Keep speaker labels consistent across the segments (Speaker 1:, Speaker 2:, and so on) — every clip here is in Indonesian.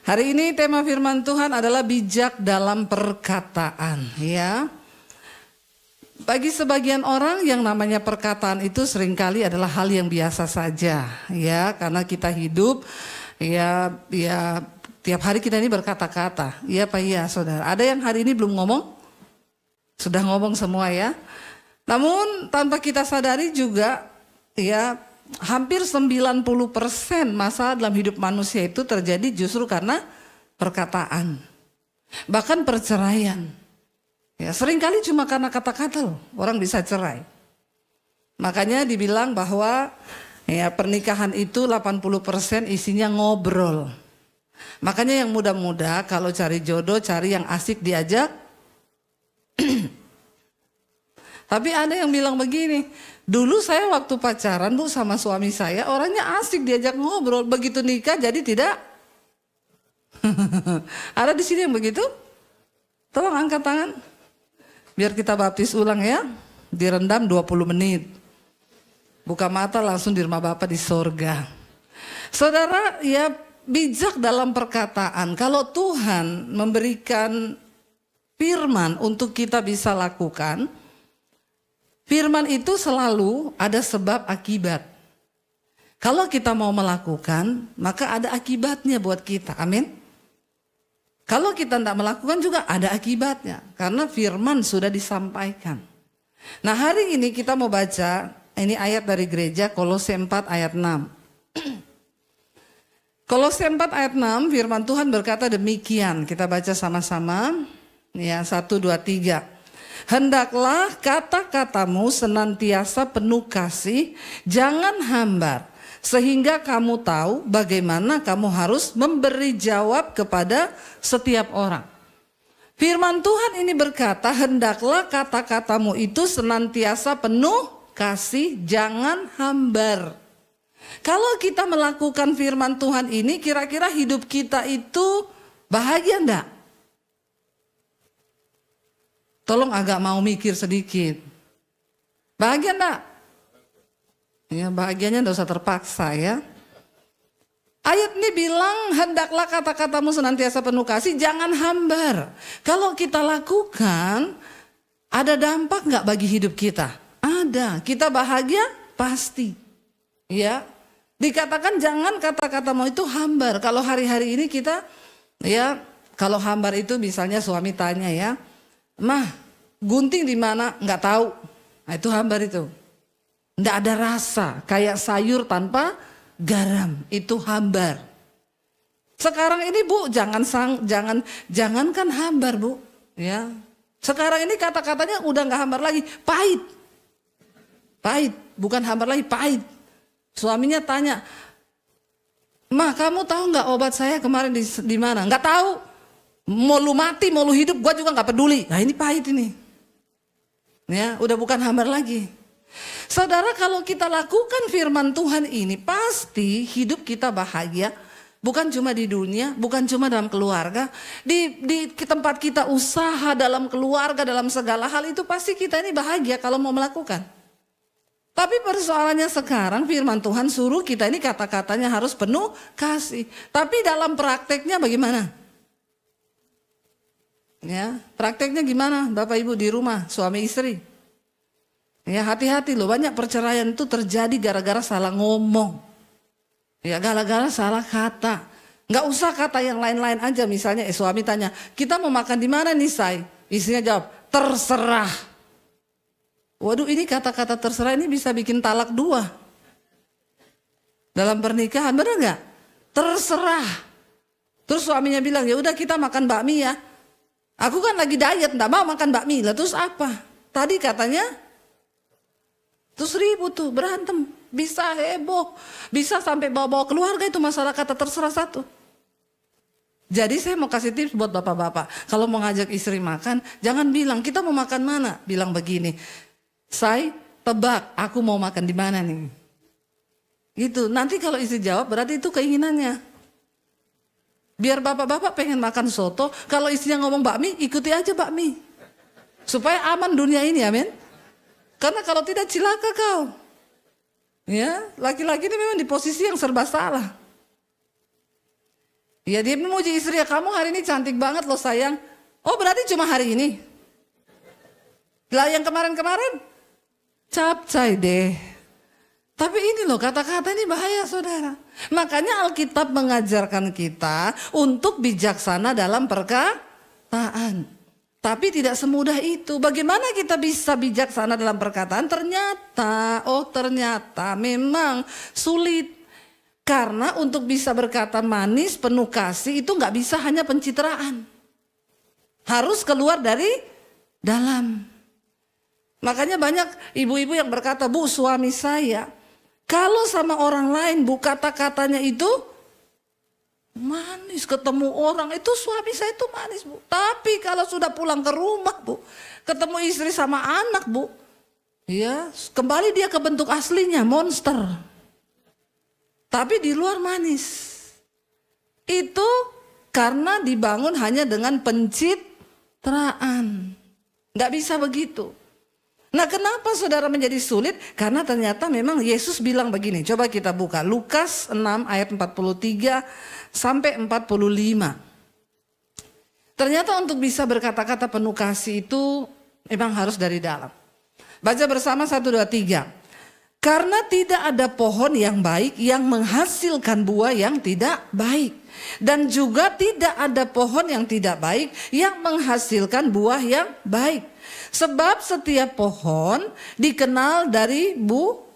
Speaker 1: Hari ini tema firman Tuhan adalah bijak dalam perkataan, ya. Bagi sebagian orang yang namanya perkataan itu seringkali adalah hal yang biasa saja, ya, karena kita hidup, ya tiap hari kita ini berkata-kata, iya Pak, iya saudara. Ada yang hari ini belum ngomong? Sudah ngomong semua ya. Namun tanpa kita sadari juga, ya, hampir 90% masalah dalam hidup manusia itu terjadi justru karena perkataan. Bahkan perceraian. Ya, seringkali cuma karena kata-kata loh, orang bisa cerai. Makanya dibilang bahwa ya, pernikahan itu 80% isinya ngobrol. Makanya yang muda-muda kalau cari jodoh, cari yang asik diajak. Tapi ada yang bilang begini, dulu saya waktu pacaran Bu sama suami saya orangnya asik diajak ngobrol, begitu nikah jadi tidak. Ada di sini yang begitu? Tolong angkat tangan. Biar kita baptis ulang ya, direndam 20 menit. Buka mata langsung di rumah Bapa di sorga. Saudara, ya bijak dalam perkataan. Kalau Tuhan memberikan firman untuk kita bisa lakukan, firman itu selalu ada sebab akibat. Kalau kita mau melakukan, maka ada akibatnya buat kita. Amin. Kalau kita tidak melakukan juga ada akibatnya. Karena firman sudah disampaikan. Nah hari ini kita mau baca, ini ayat dari gereja Kolose 4 ayat 6. Kolose 4 ayat 6 firman Tuhan berkata demikian. Kita baca sama-sama. Ya 1, 2, 3. Hendaklah kata-katamu senantiasa penuh kasih, jangan hambar. Sehingga kamu tahu bagaimana kamu harus memberi jawab kepada setiap orang. Firman Tuhan ini berkata, hendaklah kata-katamu itu senantiasa penuh kasih, jangan hambar. Kalau kita melakukan firman Tuhan ini, kira-kira hidup kita itu bahagia enggak? Tolong agak mau mikir sedikit. Bahagia enggak? Ya, bahagianya enggak usah terpaksa ya. Ayat ini bilang hendaklah kata-katamu senantiasa penuh kasih, jangan hambar. Kalau kita lakukan, ada dampak enggak bagi hidup kita? Ada. Kita bahagia? Pasti. Ya. Dikatakan jangan kata-katamu itu hambar. Kalau hari-hari ini kita, ya, kalau hambar itu misalnya suami tanya ya, Mah, gunting di mana? Enggak tahu. Nah, itu hambar itu. Enggak ada rasa, kayak sayur tanpa garam, itu hambar. Sekarang ini Bu, jangankan hambar Bu, ya. Sekarang ini kata-katanya udah enggak hambar lagi, pahit. Pahit, bukan hambar lagi, pahit. Suaminya tanya, Mah, kamu tahu enggak obat saya kemarin di mana? Enggak tahu. Mau lu mati, mau lu hidup, gua juga enggak peduli. Nah, ini pahit ini. Ya, udah bukan hambar lagi. Saudara, kalau kita lakukan firman Tuhan ini, pasti hidup kita bahagia. Bukan cuma di dunia, bukan cuma dalam keluarga. Di tempat kita usaha, dalam keluarga, dalam segala hal itu pasti kita ini bahagia kalau mau melakukan. Tapi persoalannya sekarang firman Tuhan suruh kita ini kata-katanya harus penuh kasih. Tapi dalam prakteknya bagaimana? Ya, prakteknya gimana Bapak Ibu di rumah, suami istri? Ya hati-hati loh, banyak perceraian itu terjadi gara-gara salah ngomong. Ya gara-gara salah kata. Nggak usah kata yang lain-lain aja, misalnya suami tanya, kita mau makan di mana nih Say? Istrinya jawab, terserah. Waduh, ini kata-kata terserah ini bisa bikin talak 2. Dalam pernikahan, benar nggak? Terserah. Terus suaminya bilang, ya udah kita makan bakmi ya. Aku kan lagi diet, nggak mau makan bakmi. Lah terus apa? Tadi katanya terus ribut tuh, berantem, bisa heboh, bisa sampai bawa-bawa keluarga itu masalah kata terserah satu. Jadi saya mau kasih tips buat bapak-bapak, kalau mau ngajak istri makan, jangan bilang kita mau makan mana, bilang begini, Say, tebak, aku mau makan di mana nih. Gitu, nanti kalau istri jawab berarti itu keinginannya. Biar bapak-bapak pengen makan soto, kalau istrinya ngomong bakmi, ikuti aja bakmi. Supaya aman dunia ini, amin. Karena kalau tidak cilaka kau. Ya, laki-laki ini memang di posisi yang serba salah. Ya dia memuji istri, ya kamu hari ini cantik banget loh sayang. Oh berarti cuma hari ini. Lah yang kemarin-kemarin capcay deh. Tapi ini loh kata-kata ini bahaya saudara. Makanya Alkitab mengajarkan kita untuk bijaksana dalam perkataan. Tapi tidak semudah itu. Bagaimana kita bisa bijaksana dalam perkataan? Ternyata memang sulit. Karena untuk bisa berkata manis, penuh kasih itu nggak bisa hanya pencitraan. Harus keluar dari dalam. Makanya banyak ibu-ibu yang berkata, Bu suami saya, kalau sama orang lain Bu kata-katanya itu manis, ketemu orang itu suami saya itu manis Bu. Tapi kalau sudah pulang ke rumah Bu, ketemu istri sama anak Bu, ya kembali dia ke bentuk aslinya, monster. Tapi di luar manis. Itu karena dibangun hanya dengan pencitraan. Nggak bisa begitu. Nah kenapa saudara menjadi sulit? Karena ternyata memang Yesus bilang begini. Coba kita buka Lukas 6 ayat 43 sampai 45. Ternyata untuk bisa berkata-kata penuh kasih itu memang harus dari dalam. Baca bersama 1, 2, 3. Karena tidak ada pohon yang baik yang menghasilkan buah yang tidak baik. Dan juga tidak ada pohon yang tidak baik yang menghasilkan buah yang baik. Sebab setiap pohon dikenal dari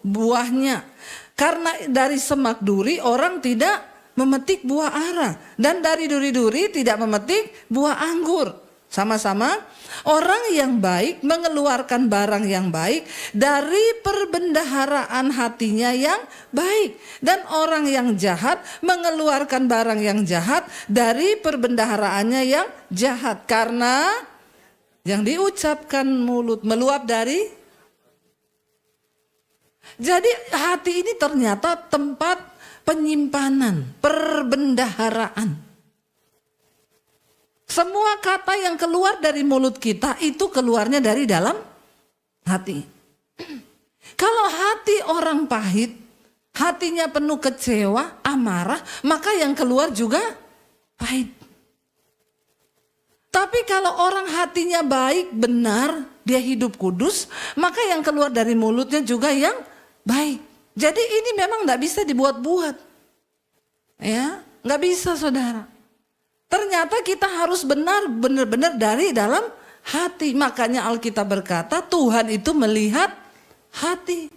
Speaker 1: buahnya. Karena dari semak duri orang tidak memetik buah ara. Dan dari duri-duri tidak memetik buah anggur. Sama-sama, orang yang baik mengeluarkan barang yang baik dari perbendaharaan hatinya yang baik. Dan orang yang jahat mengeluarkan barang yang jahat dari perbendaharaannya yang jahat. Karena yang diucapkan mulut meluap dari. Jadi hati ini ternyata tempat penyimpanan, perbendaharaan. Semua kata yang keluar dari mulut kita itu keluarnya dari dalam hati. Kalau hati orang pahit, hatinya penuh kecewa, amarah, maka yang keluar juga pahit. Tapi kalau orang hatinya baik, benar, dia hidup kudus, maka yang keluar dari mulutnya juga yang baik. Jadi ini memang nggak bisa dibuat-buat. Ya, nggak bisa saudara. Ternyata kita harus benar-benar dari dalam hati. Makanya Alkitab berkata Tuhan itu melihat hati.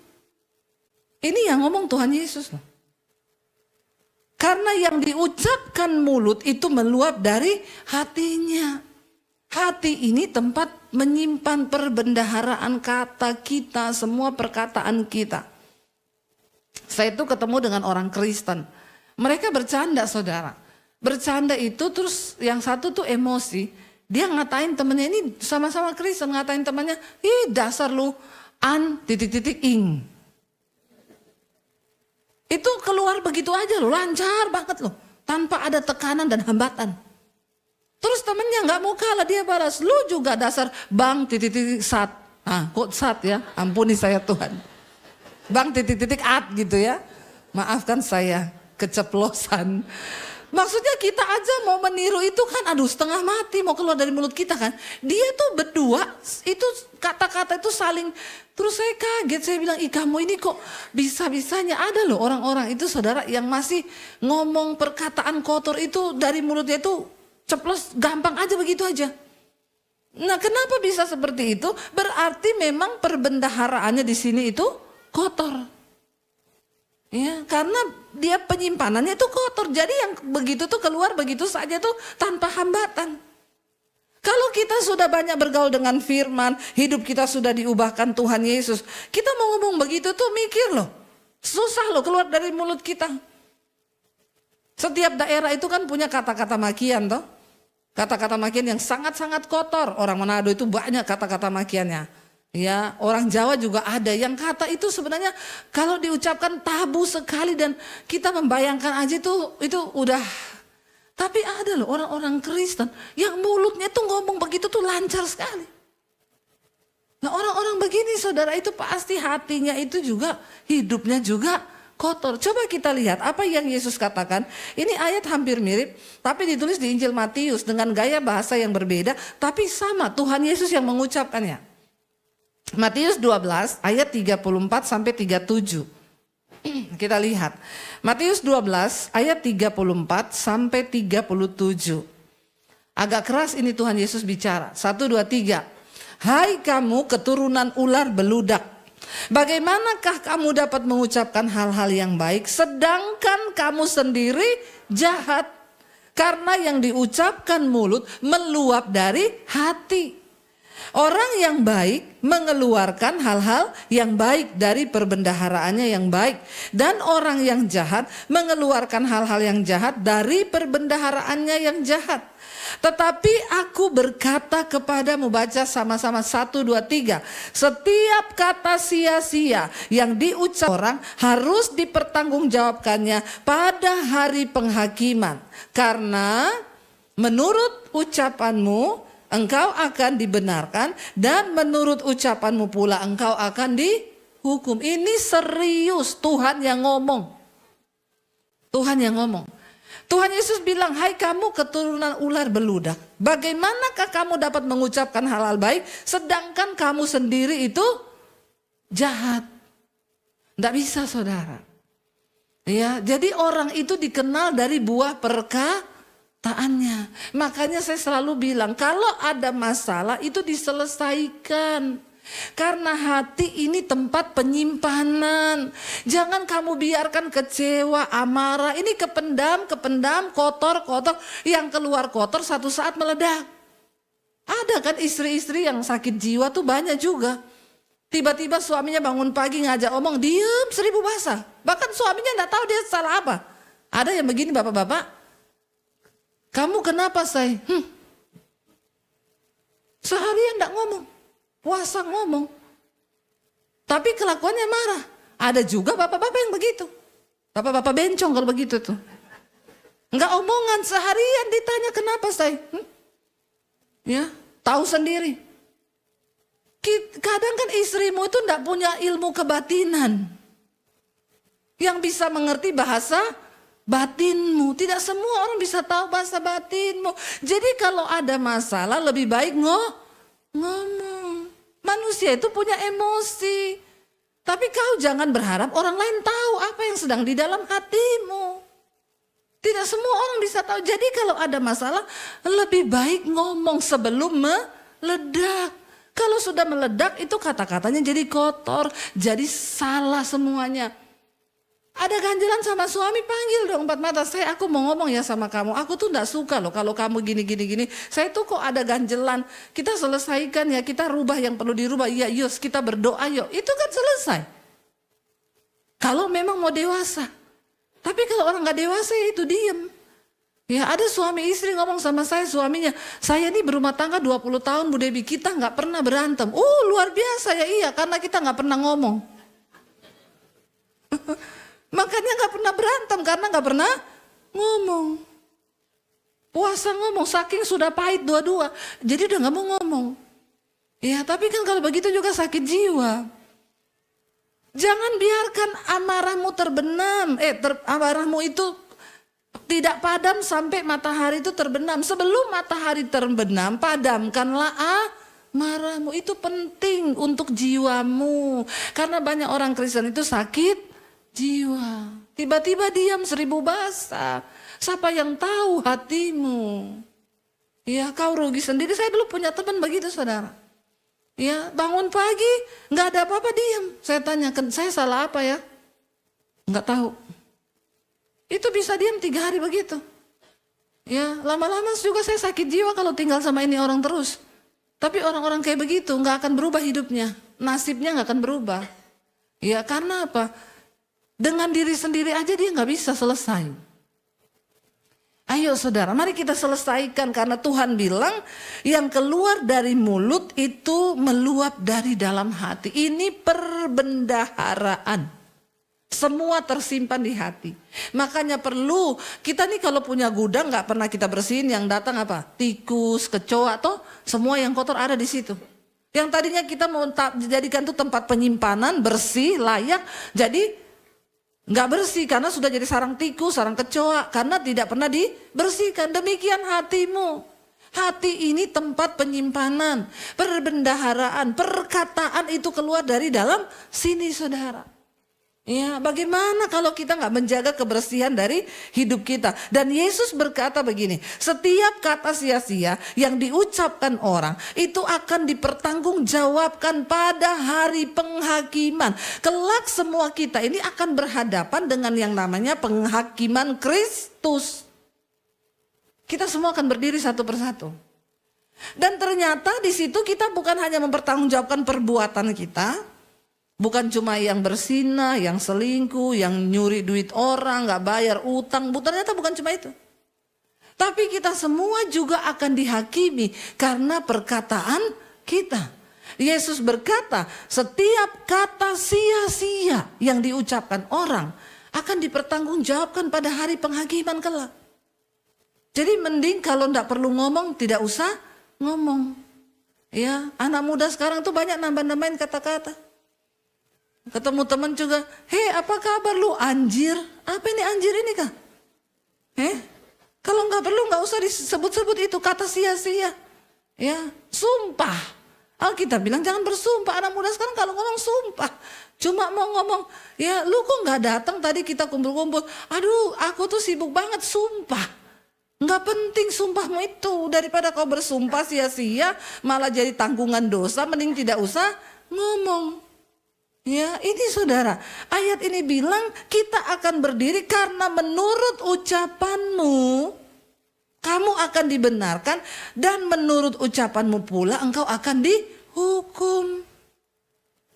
Speaker 1: Ini yang ngomong Tuhan Yesus. Karena yang diucapkan mulut itu meluap dari hatinya. Hati ini tempat menyimpan perbendaharaan kata kita, semua perkataan kita. Saya itu ketemu dengan orang Kristen. Mereka bercanda saudara. Bercanda itu terus yang satu tuh emosi. Dia ngatain temennya ini sama-sama Kristen, ngatain temannya, ih dasar lu ing. Itu keluar begitu aja loh, lancar banget loh. Tanpa ada tekanan dan hambatan. Terus temennya gak mau kalah, dia balas, lu juga dasar bang sat. Ah kok sat ya, ampuni saya Tuhan. Bang at gitu ya. Maafkan saya keceplosan. Maksudnya kita aja mau meniru itu kan aduh setengah mati mau keluar dari mulut kita kan. Dia tuh berdua itu kata-kata itu saling. Terus saya kaget, saya bilang ih kamu ini kok bisa-bisanya. Ada loh orang-orang itu saudara yang masih ngomong perkataan kotor itu dari mulutnya itu ceplos gampang aja begitu aja. Nah kenapa bisa seperti itu? Berarti memang perbendaharaannya di sini itu kotor. Ya, karena dia penyimpanannya itu kotor. Jadi yang begitu tuh keluar begitu saja tuh tanpa hambatan. Kalau kita sudah banyak bergaul dengan firman, hidup kita sudah diubahkan Tuhan Yesus. Kita mau ngomong begitu tuh mikir loh. Susah loh keluar dari mulut kita. Setiap daerah itu kan punya kata-kata makian toh. Kata-kata makian yang sangat-sangat kotor. Orang Manado itu banyak kata-kata makiannya. Ya, orang Jawa juga ada yang kata itu sebenarnya kalau diucapkan tabu sekali dan kita membayangkan aja itu udah. Tapi ada loh orang-orang Kristen yang mulutnya tuh ngomong begitu tuh lancar sekali. Nah orang-orang begini saudara itu pasti hatinya itu juga hidupnya juga kotor. Coba kita lihat apa yang Yesus katakan. Ini ayat hampir mirip, tapi ditulis di Injil Matius dengan gaya bahasa yang berbeda, tapi sama Tuhan Yesus yang mengucapkannya. Matius 12 ayat 34 sampai 37. Kita lihat. Matius 12 ayat 34 sampai 37. Agak keras ini Tuhan Yesus bicara. 1, 2, 3. Hai kamu keturunan ular beludak. Bagaimanakah kamu dapat mengucapkan hal-hal yang baik sedangkan kamu sendiri jahat? Karena yang diucapkan mulut meluap dari hati. Orang yang baik mengeluarkan hal-hal yang baik dari perbendaharaannya yang baik. Dan orang yang jahat mengeluarkan hal-hal yang jahat dari perbendaharaannya yang jahat. Tetapi aku berkata kepadamu, baca sama-sama 1, 2, 3. Setiap kata sia-sia yang diucap orang harus dipertanggungjawabkannya pada hari penghakiman. Karena menurut ucapanmu engkau akan dibenarkan dan menurut ucapanmu pula engkau akan dihukum. Ini serius, Tuhan yang ngomong. Tuhan yang ngomong. Tuhan Yesus bilang, hai kamu keturunan ular beludak. Bagaimanakah kamu dapat mengucapkan hal-hal baik sedangkan kamu sendiri itu jahat? Tidak bisa saudara. Ya, jadi orang itu dikenal dari buah perkataannya. Makanya saya selalu bilang, kalau ada masalah itu diselesaikan. Karena hati ini tempat penyimpanan. Jangan kamu biarkan kecewa, amarah. Ini kependam, kotor. Yang keluar kotor satu saat meledak. Ada kan istri-istri yang sakit jiwa tuh banyak juga. Tiba-tiba suaminya bangun pagi ngajak omong, diem 1000 bahasa. Bahkan suaminya gak tahu dia salah apa. Ada yang begini bapak-bapak. Kamu kenapa say? Seharian gak ngomong. Puasa ngomong. Tapi kelakuannya marah. Ada juga bapak-bapak yang begitu. Bapak-bapak bencong kalau begitu tuh. Enggak omongan, seharian ditanya kenapa say? Ya, tahu sendiri. Kadang kan istrimu itu enggak punya ilmu kebatinan. Yang bisa mengerti bahasa batinmu. Tidak semua orang bisa tahu bahasa batinmu. Jadi kalau ada masalah lebih baik ngomong. Manusia itu punya emosi. Tapi kau jangan berharap orang lain tahu apa yang sedang di dalam hatimu. Tidak semua orang bisa tahu. Jadi kalau ada masalah lebih baik ngomong sebelum meledak. Kalau sudah meledak itu kata-katanya jadi kotor. Jadi salah semuanya. Ada ganjelan sama suami, panggil dong 4 mata. Aku mau ngomong ya sama kamu. Aku tuh gak suka loh kalau kamu gini. Saya tuh kok ada ganjelan. Kita selesaikan ya, kita rubah yang perlu dirubah. Iya, yus kita berdoa yuk. Itu kan selesai. Kalau memang mau dewasa. Tapi kalau orang gak dewasa ya itu diem. Ya ada suami istri ngomong sama saya, suaminya. Saya ini berumah tangga 20 tahun Bu Debi, kita gak pernah berantem. Luar biasa ya, iya karena kita gak pernah ngomong. Makanya gak pernah berantem karena gak pernah ngomong. Puasa ngomong, saking sudah pahit dua-dua. Jadi udah gak mau ngomong. Ya tapi kan kalau begitu juga sakit jiwa. Jangan biarkan amarahmu terbenam. Amarahmu itu tidak padam sampai matahari itu terbenam. Sebelum matahari terbenam, padamkanlah amarahmu. Itu penting untuk jiwamu. Karena banyak orang Kristen itu sakit jiwa. Tiba-tiba diam 1000 bahasa. Siapa yang tahu hatimu? Ya kau rugi sendiri. Saya dulu punya teman begitu saudara. Ya bangun pagi gak ada apa-apa diam. Saya tanyakan, saya salah apa ya? Gak tahu. Itu bisa diam 3 hari begitu. Ya lama-lama juga saya sakit jiwa kalau tinggal sama ini orang terus. Tapi orang-orang kayak begitu gak akan berubah hidupnya. Nasibnya gak akan berubah. Ya karena apa? Dengan diri sendiri aja dia gak bisa selesai. Ayo saudara, mari kita selesaikan karena Tuhan bilang yang keluar dari mulut itu meluap dari dalam hati. Ini perbendaharaan. Semua tersimpan di hati. Makanya perlu, kita nih kalau punya gudang gak pernah kita bersihin, yang datang apa? Tikus, kecoa, toh semua yang kotor ada di situ. Yang tadinya kita mau jadikan itu tempat penyimpanan, bersih, layak, jadi Nggak bersih karena sudah jadi sarang tikus, sarang kecoa. Karena tidak pernah dibersihkan. Demikian hatimu. Hati ini tempat penyimpanan, perbendaharaan, perkataan itu keluar dari dalam sini saudara. Ya, bagaimana kalau kita nggak menjaga kebersihan dari hidup kita? Dan Yesus berkata begini, setiap kata sia-sia yang diucapkan orang itu akan dipertanggungjawabkan pada hari penghakiman. Kelak semua kita ini akan berhadapan dengan yang namanya penghakiman Kristus. Kita semua akan berdiri satu persatu. Dan ternyata di situ kita bukan hanya mempertanggungjawabkan perbuatan kita. Bukan cuma yang berzina, yang selingkuh, yang nyuri duit orang, gak bayar utang. Ternyata bukan cuma itu. Tapi kita semua juga akan dihakimi karena perkataan kita. Yesus berkata, setiap kata sia-sia yang diucapkan orang akan dipertanggungjawabkan pada hari penghakiman kelak. Jadi mending kalau gak perlu ngomong, tidak usah ngomong. Ya, anak muda sekarang tuh banyak nambah-nambahin kata-kata. Ketemu teman juga, hei apa kabar lu anjir? Apa ini anjir ini kah? Kalau nggak perlu nggak usah disebut-sebut itu kata sia-sia. Ya, sumpah. Alkitab bilang jangan bersumpah. Anak muda sekarang kalau ngomong sumpah. Cuma mau ngomong, ya lu kok nggak datang tadi kita kumpul-kumpul. Aduh aku tuh sibuk banget sumpah. Nggak penting sumpahmu itu. Daripada kau bersumpah sia-sia malah jadi tanggungan dosa. Mending tidak usah ngomong. Ya, ini saudara, ayat ini bilang kita akan berdiri karena menurut ucapanmu kamu akan dibenarkan dan menurut ucapanmu pula engkau akan dihukum.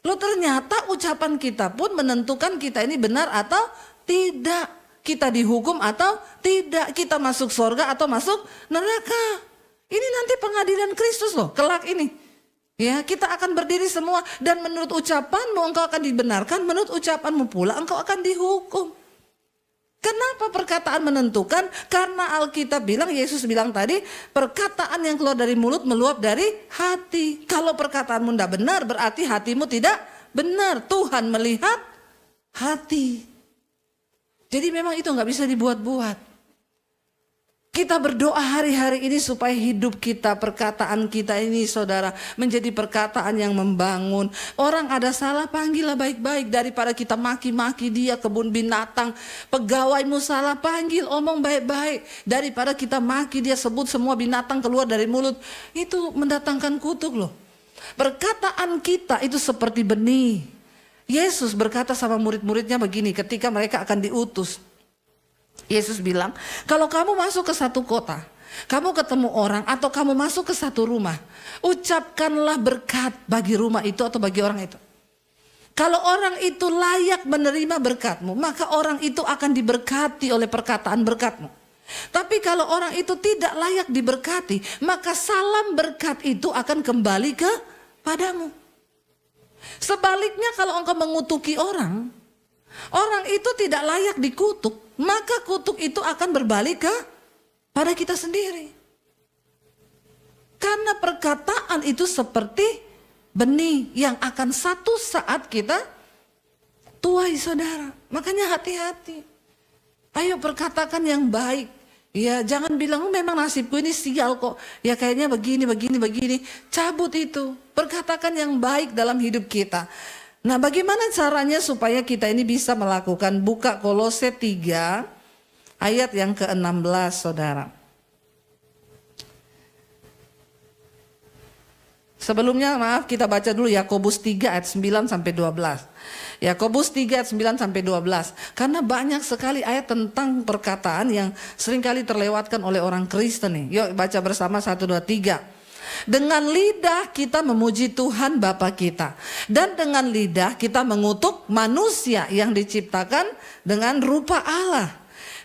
Speaker 1: Loh ternyata ucapan kita pun menentukan kita ini benar atau tidak. Kita dihukum atau tidak. Kita masuk surga atau masuk neraka. Ini nanti pengadilan Kristus loh, kelak ini. Ya, kita akan berdiri semua dan menurut ucapanmu engkau akan dibenarkan, menurut ucapanmu pula engkau akan dihukum. Kenapa perkataan menentukan? Karena Alkitab bilang, Yesus bilang tadi, perkataan yang keluar dari mulut meluap dari hati. Kalau perkataanmu tidak benar berarti hatimu tidak benar. Tuhan melihat hati. Jadi memang itu nggak bisa dibuat-buat. Kita berdoa hari-hari ini supaya hidup kita, perkataan kita ini saudara menjadi perkataan yang membangun. Orang ada salah panggillah baik-baik daripada kita maki-maki dia, kebun binatang. Pegawaimu salah panggil, omong baik-baik. Daripada kita maki dia, sebut semua binatang keluar dari mulut. Itu mendatangkan kutuk loh. Perkataan kita itu seperti benih. Yesus berkata sama murid-muridnya begini ketika mereka akan diutus. Yesus bilang, kalau kamu masuk ke satu kota, kamu ketemu orang atau kamu masuk ke satu rumah, ucapkanlah berkat bagi rumah itu atau bagi orang itu. Kalau orang itu layak menerima berkatmu, maka orang itu akan diberkati oleh perkataan berkatmu. Tapi kalau orang itu tidak layak diberkati, maka salam berkat itu akan kembali kepadamu. Sebaliknya kalau engkau mengutuki orang, orang itu tidak layak dikutuk, maka kutuk itu akan berbalik pada kita sendiri. Karena perkataan itu seperti benih yang akan satu saat kita tuai saudara. Makanya hati-hati. Ayo perkatakan yang baik. Ya jangan bilang memang nasibku ini sial kok. Ya kayaknya begini. Cabut itu. Perkatakan yang baik dalam hidup kita. Nah bagaimana caranya supaya kita ini bisa melakukan? Buka Kolose 3 ayat yang ke-16 saudara. Sebelumnya maaf kita baca dulu Yakobus 3 ayat 9 sampai 12. Yakobus 3 ayat 9 sampai 12. Karena banyak sekali ayat tentang perkataan yang seringkali terlewatkan oleh orang Kristen nih. Yuk baca bersama 1, 2, 3. Dengan lidah kita memuji Tuhan Bapa kita. Dan dengan lidah kita mengutuk manusia yang diciptakan dengan rupa Allah.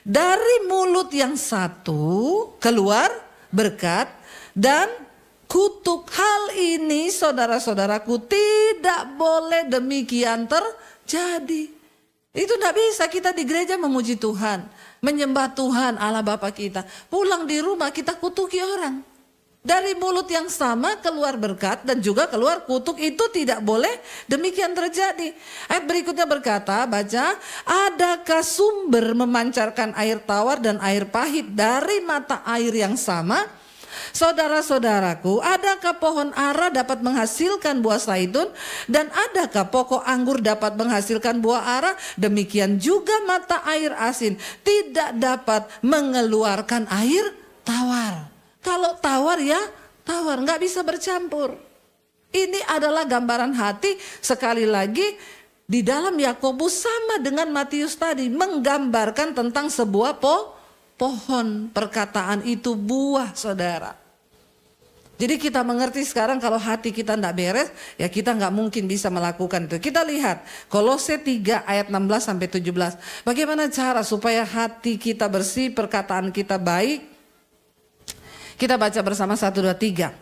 Speaker 1: Dari mulut yang satu keluar berkat dan kutuk. Hal ini saudara-saudaraku tidak boleh demikian terjadi. Itu tidak bisa kita di gereja memuji Tuhan. Menyembah Tuhan Allah Bapa kita. Pulang di rumah kita kutuki orang. Dari mulut yang sama keluar berkat dan juga keluar kutuk, itu tidak boleh demikian terjadi. Ayat berikutnya berkata, baca, adakah sumber memancarkan air tawar dan air pahit dari mata air yang sama? Saudara-saudaraku, adakah pohon ara dapat menghasilkan buah zaitun dan adakah pokok anggur dapat menghasilkan buah ara? Demikian juga mata air asin tidak dapat mengeluarkan air tawar. Kalau tawar ya tawar, nggak bisa bercampur. Ini adalah gambaran hati, sekali lagi di dalam Yakobus sama dengan Matius tadi, menggambarkan tentang sebuah pohon. Perkataan itu buah, saudara. Jadi kita mengerti sekarang kalau hati kita tidak beres, ya kita nggak mungkin bisa melakukan itu. Kita lihat Kolose 3 ayat 16 sampai 17. Bagaimana cara supaya hati kita bersih, perkataan kita baik? Kita baca bersama 1, 2, 3.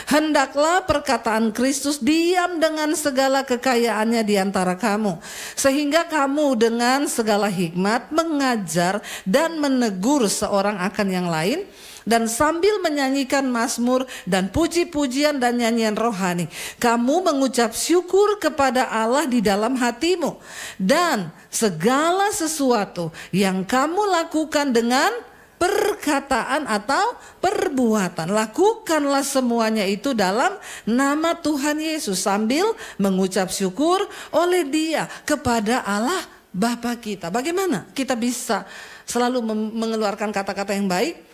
Speaker 1: Hendaklah perkataan Kristus diam dengan segala kekayaannya di antara kamu, sehingga kamu dengan segala hikmat mengajar dan menegur seorang akan yang lain, dan sambil menyanyikan mazmur dan puji-pujian dan nyanyian rohani, kamu mengucap syukur kepada Allah di dalam hatimu, dan segala sesuatu yang kamu lakukan dengan perkataan atau perbuatan, lakukanlah semuanya itu dalam nama Tuhan Yesus sambil mengucap syukur oleh Dia kepada Allah Bapa kita. Bagaimana kita bisa selalu mengeluarkan kata-kata yang baik?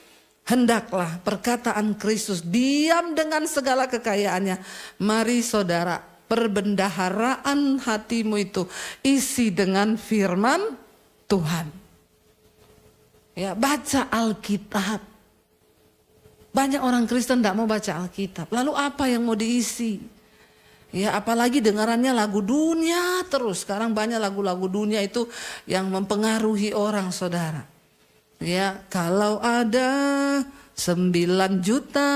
Speaker 1: Hendaklah perkataan Kristus diam dengan segala kekayaannya. Mari saudara, perbendaharaan hatimu itu isi dengan firman Tuhan. Ya, baca Alkitab. Banyak orang Kristen tidak mau baca Alkitab. Lalu apa yang mau diisi? Ya, apalagi dengarannya lagu dunia terus. Sekarang banyak lagu-lagu dunia itu yang mempengaruhi orang, saudara. Ya, kalau ada 9 juta,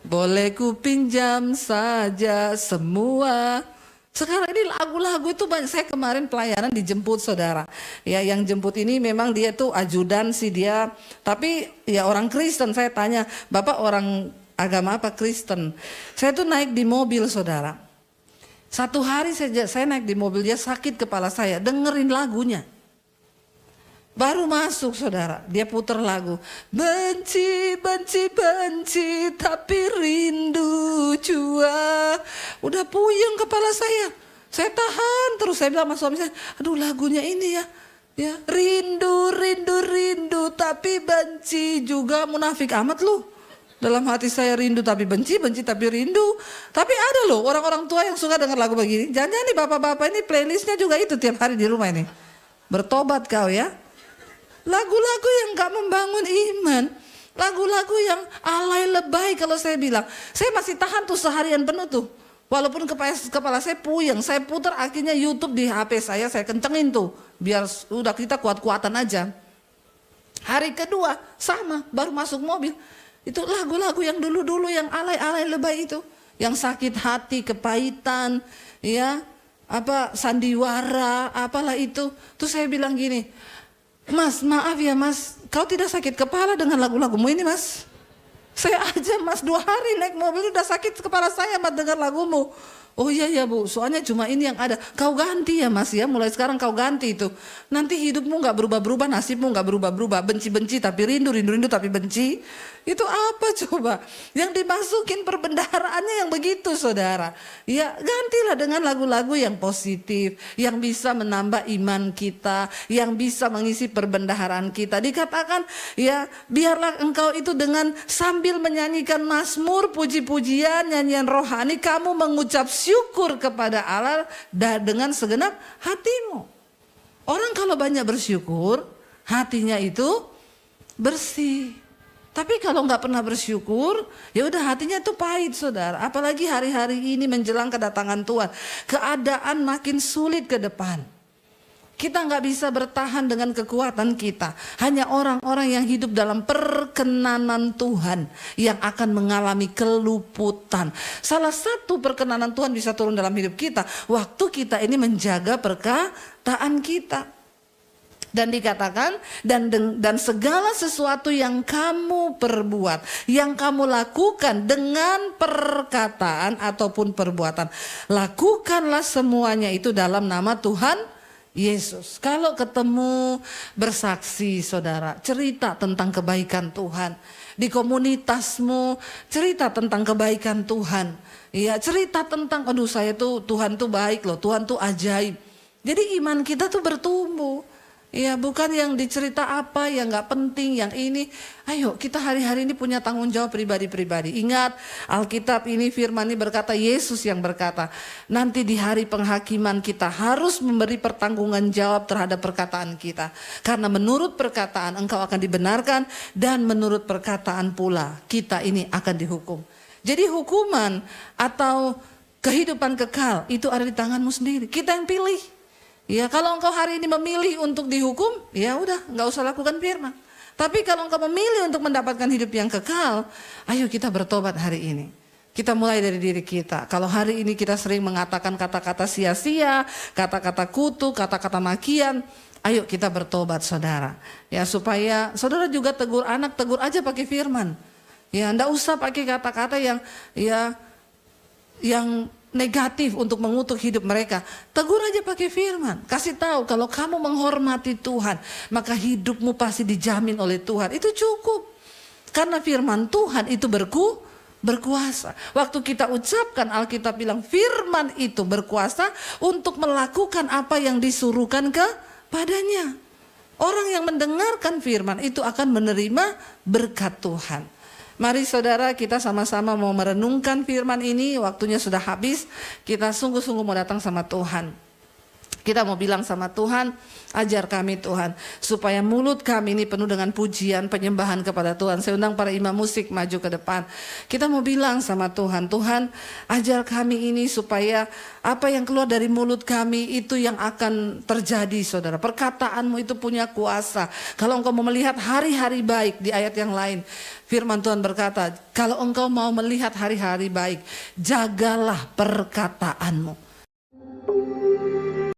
Speaker 1: boleh ku pinjam saja semua. Sekarang ini lagu-lagu itu banyak. Saya kemarin pelayanan dijemput, saudara. Ya, yang jemput ini memang dia tuh ajudan sih dia. Tapi ya orang Kristen. Saya tanya, Bapak orang agama apa? Kristen. Saya tuh naik di mobil, saudara. Satu hari saya naik di mobil, dia sakit kepala saya, dengerin lagunya. Baru masuk, saudara, dia putar lagu. Benci, benci, benci, tapi rindu jua. Udah puyeng kepala saya. Saya tahan terus, saya bilang sama suami saya, aduh lagunya ini ya. Ya, rindu, rindu, rindu, tapi benci juga. Munafik amat lu. Dalam hati saya rindu tapi benci, benci tapi rindu. Tapi ada loh orang-orang tua yang suka dengar lagu begini. Jangan-jangan nih bapak-bapak ini playlistnya juga itu tiap hari di rumah ini. Bertobat kau ya. Lagu-lagu yang gak membangun iman. Lagu-lagu yang alay lebay kalau saya bilang. Saya masih tahan tuh seharian penuh tuh. Walaupun kepala saya puyeng. Saya putar akhirnya YouTube di HP saya kencengin tuh. Biar udah kita kuat-kuatan aja. Hari kedua sama, baru masuk mobil. Itu lagu-lagu yang dulu-dulu yang alay-alay lebay itu. Yang sakit hati, kepahitan, ya, apa sandiwara, apalah itu. Terus saya bilang gini, Mas, maaf ya mas, kau tidak sakit kepala dengan lagu-lagumu ini mas? Saya aja mas 2 hari naik mobil udah sakit kepala saya mas dengar lagumu. Oh iya ya bu, soalnya cuma ini yang ada. Kau ganti ya mas ya, mulai sekarang kau ganti itu. Nanti hidupmu gak berubah-berubah, nasibmu gak berubah-berubah. Benci-benci tapi rindu, rindu-rindu tapi benci. Itu apa coba? Yang dimasukin perbendaharaannya yang begitu saudara. Ya gantilah dengan lagu-lagu yang positif. Yang bisa menambah iman kita. Yang bisa mengisi perbendaharaan kita. Dikatakan ya biarlah engkau itu dengan sambil menyanyikan mazmur, puji-pujian, nyanyian rohani. Kamu mengucap syukur kepada Allah dengan segenap hatimu. Orang kalau banyak bersyukur, hatinya itu bersih. Tapi kalau nggak pernah bersyukur, ya udah hatinya itu pahit, saudara. Apalagi hari-hari ini menjelang kedatangan Tuhan, keadaan makin sulit ke depan. Kita nggak bisa bertahan dengan kekuatan kita. Hanya orang-orang yang hidup dalam perkenanan Tuhan yang akan mengalami keluputan. Salah satu perkenanan Tuhan bisa turun dalam hidup kita waktu kita ini menjaga perkataan kita. Dan dikatakan dan segala sesuatu yang kamu perbuat, yang kamu lakukan dengan perkataan ataupun perbuatan, lakukanlah semuanya itu dalam nama Tuhan Yesus. Kalau ketemu bersaksi saudara, cerita tentang kebaikan Tuhan. Di komunitasmu cerita tentang kebaikan Tuhan. Ya, cerita tentang aduh saya tuh Tuhan tuh baik loh, Tuhan tuh ajaib. Jadi iman kita tuh bertumbuh. Ya, bukan yang dicerita apa yang gak penting, yang ini. Ayo kita hari-hari ini punya tanggung jawab pribadi-pribadi. Ingat Alkitab ini, firman ini berkata, Yesus yang berkata, nanti di hari penghakiman kita harus memberi pertanggungan jawab terhadap perkataan kita. Karena menurut perkataan engkau akan dibenarkan, dan menurut perkataan pula kita ini akan dihukum. Jadi hukuman atau kehidupan kekal itu ada di tanganmu sendiri. Kita yang pilih. Ya, kalau engkau hari ini memilih untuk dihukum, ya udah, nggak usah lakukan firman. Tapi kalau engkau memilih untuk mendapatkan hidup yang kekal, ayo kita bertobat hari ini. Kita mulai dari diri kita. Kalau hari ini kita sering mengatakan kata-kata sia-sia, kata-kata kutuk, kata-kata makian, ayo kita bertobat saudara. Ya, supaya saudara juga tegur anak, tegur aja pakai firman. Ya, nggak usah pakai kata-kata yang negatif untuk mengutuk hidup mereka. Tegur aja pakai firman. Kasih tahu kalau kamu menghormati Tuhan, maka hidupmu pasti dijamin oleh Tuhan. Itu cukup. Karena firman Tuhan itu berkuasa. Waktu kita ucapkan, Alkitab bilang firman itu berkuasa untuk melakukan apa yang disuruhkan kepadanya. Orang yang mendengarkan firman itu akan menerima berkat Tuhan. Mari saudara, kita sama-sama mau merenungkan firman ini. Waktunya sudah habis. Kita sungguh-sungguh mau datang sama Tuhan. Kita mau bilang sama Tuhan, ajar kami Tuhan, supaya mulut kami ini penuh dengan pujian, penyembahan kepada Tuhan. Saya undang para imam musik maju ke depan. Kita mau bilang sama Tuhan, Tuhan ajar kami ini supaya apa yang keluar dari mulut kami itu yang akan terjadi saudara. Perkataanmu itu punya kuasa. Kalau engkau mau melihat hari-hari baik, di ayat yang lain firman Tuhan berkata, kalau engkau mau melihat hari-hari baik, jagalah perkataanmu.